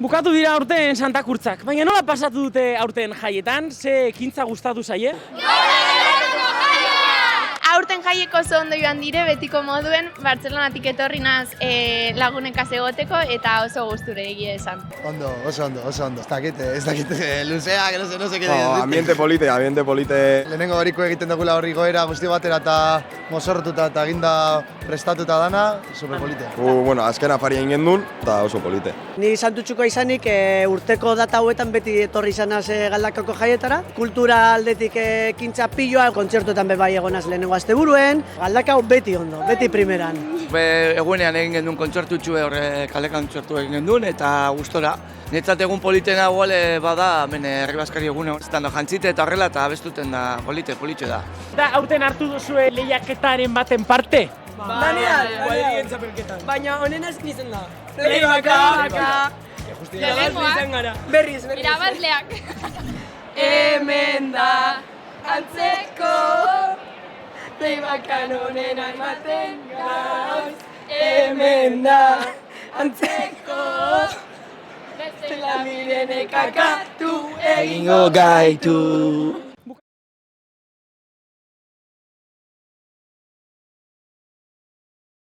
Bukatu dira aurten Santa Kurtzak, baina nola pasatu dute aurten jaietan? Ze ekintza gustatu zaie? Aurten jaieko oso ondo joan dire, betiko moduen, Bartzelonatik etorri naz lagunekaz egoteko eta oso gusture egia esan. Ondo, oso ondo. Ez dakit, luzeak, no sé qué decir. Ambiente polite. Lehenengo horiko egiten dugula horri goera guzti batera eta mozorrotuta eta ginda prestatuta dana, superpolite. Bueno, azken afari egin gendun, eta oso polite. Ni santutxuko izanik urteko data hauetan beti etorri izanaz Galdakako jaietara. Kultura aldetik ekintza piloa, kontzertuetan bai egonaz lehenengo asteburuen. Galdakao beti ondo, beti primeran. Egunean egin gendun kontzertutxu horre kalekan kontzertu egin gendun eta gustora. Netzat egun politena igual bada, herri baskari egune, estando jantzite eta horrela eta abestuten da politxo da. Eta aurten hartu duzue lehiaketaren baten parte? Baina honena eskin izen da. Lehenengoak. Berriz. Irabazleak. Hemen da, antzeko, leibakan honena ematen gauz. Hemen da, antzeko, bestela mirenek akatu egingo Gaitu.